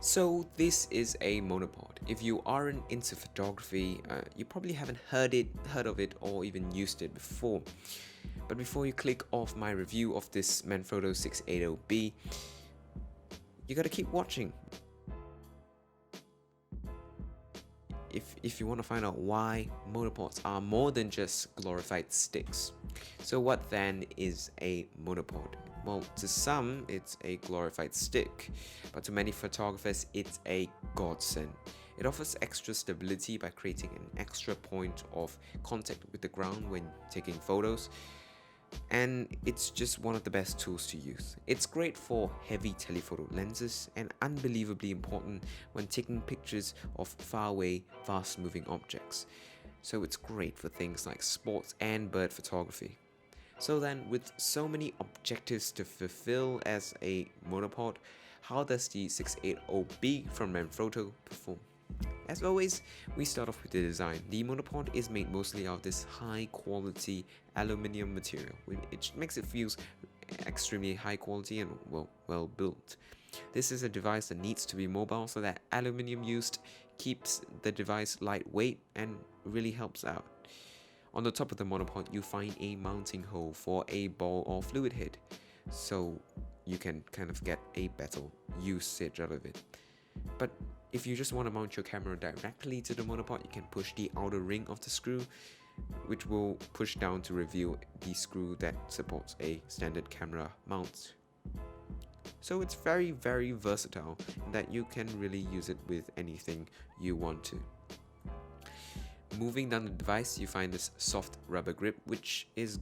So this is a monopod. If you aren't into photography, you probably haven't heard of it, or even used it before. But before you click off my review of this Manfrotto 680B, you gotta keep watching. If you want to find out why monopods are more than just glorified sticks. So what then is a monopod? Well, to some it's a glorified stick, but to many photographers it's a godsend. It offers extra stability by creating an extra point of contact with the ground when taking photos, and it's just one of the best tools to use. It's great for heavy telephoto lenses and unbelievably important when taking pictures of far away, fast moving objects. So it's great for things like sports and bird photography. So then, with so many objectives to fulfill as a monopod, how does the 680B from Manfrotto perform? As always, we start off with the design. The monopod is made mostly out of this high quality aluminium material, which makes it feel extremely high quality and well built. This is a device that needs to be mobile, so that aluminium used keeps the device lightweight and really helps out. On the top of the monopod, you find a mounting hole for a ball or fluid head, so you can kind of get a better usage out of it. But if you just want to mount your camera directly to the monopod, you can push the outer ring of the screw, which will push down to reveal the screw that supports a standard camera mount. So it's very versatile in that you can really use it with anything you want to. Moving down the device, you find this soft rubber grip, which is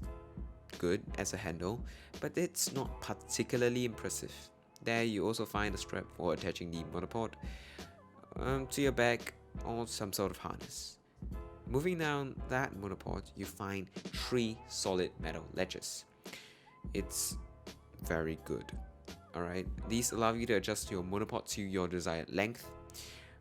good as a handle, but it's not particularly impressive. There you also find a strap for attaching the monopod to your bag or some sort of harness. Moving down that monopod, you find 3 solid metal ledges. It's very good. Alright, these allow you to adjust your monopod to your desired length,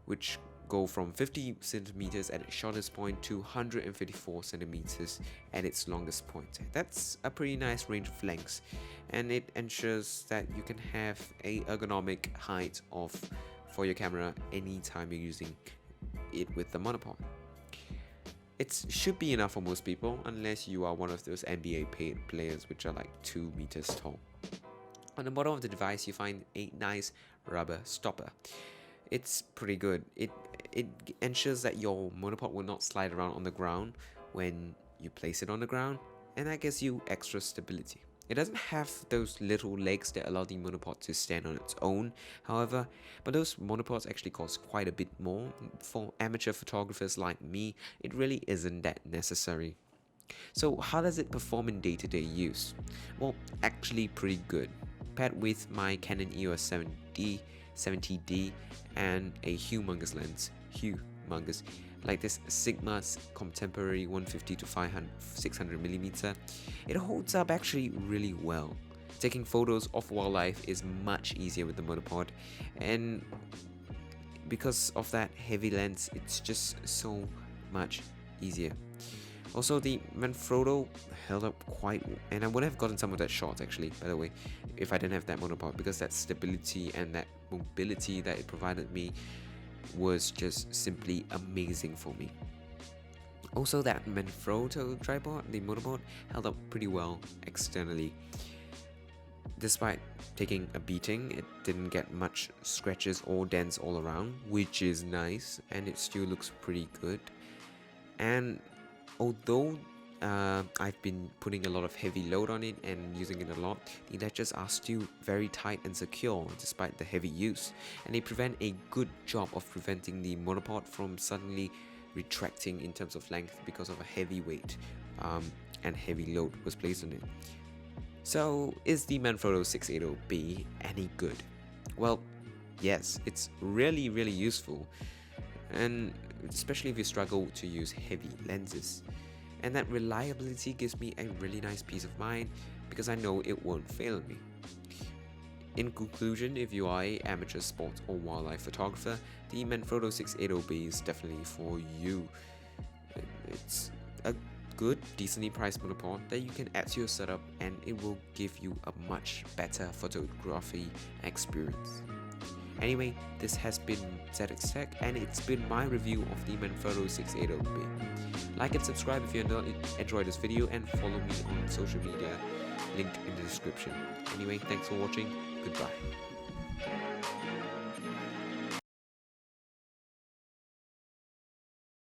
which go from 50 centimeters at its shortest point to 154 centimeters at its longest point. That's a pretty nice range of lengths, and it ensures that you can have a ergonomic height for your camera anytime you're using it with the monopod. It should be enough for most people, unless you are one of those NBA paid players which are like 2 meters tall. On the bottom of the device, you find a nice rubber stopper. It's pretty good. It ensures that your monopod will not slide around on the ground when you place it on the ground, and that gives you extra stability. It doesn't have those little legs that allow the monopod to stand on its own, however, but those monopods actually cost quite a bit more. For amateur photographers like me, it really isn't that necessary. So how does it perform in day-to-day use? Well, actually pretty good. Paired with my Canon EOS 70D and a humongous lens, like this Sigma's contemporary 150 to 600mm, it holds up actually really well. Taking photos of wildlife is much easier with the monopod, and because of that heavy lens, it's just so much easier. Also, the Manfrotto held up quite, and I would have gotten some of that shot actually, by the way, if I didn't have that monopod, because that stability and that mobility that it provided me was just simply amazing for me. Also, that Manfrotto tripod, the monopod, held up pretty well externally. Despite taking a beating, it didn't get much scratches or dents all around, which is nice, and it still looks pretty good. And although I've been putting a lot of heavy load on it and using it a lot, the ledges are still very tight and secure despite the heavy use, and they prevent a good job of preventing the monopod from suddenly retracting in terms of length because of a heavy weight and heavy load was placed on it. So is the Manfrotto 680B any good? Well, yes, it's really useful, and especially if you struggle to use heavy lenses. And that reliability gives me a really nice peace of mind because I know it won't fail me. In conclusion, if you are an amateur sports or wildlife photographer, the Manfrotto 680B is definitely for you. It's a good, decently priced monopod that you can add to your setup, and it will give you a much better photography experience. Anyway, this has been ZX Tech, and it's been my review of the Manfrotto 680p. Like and subscribe if you enjoyed this video, and follow me on social media, link in the description. Anyway, thanks for watching, goodbye.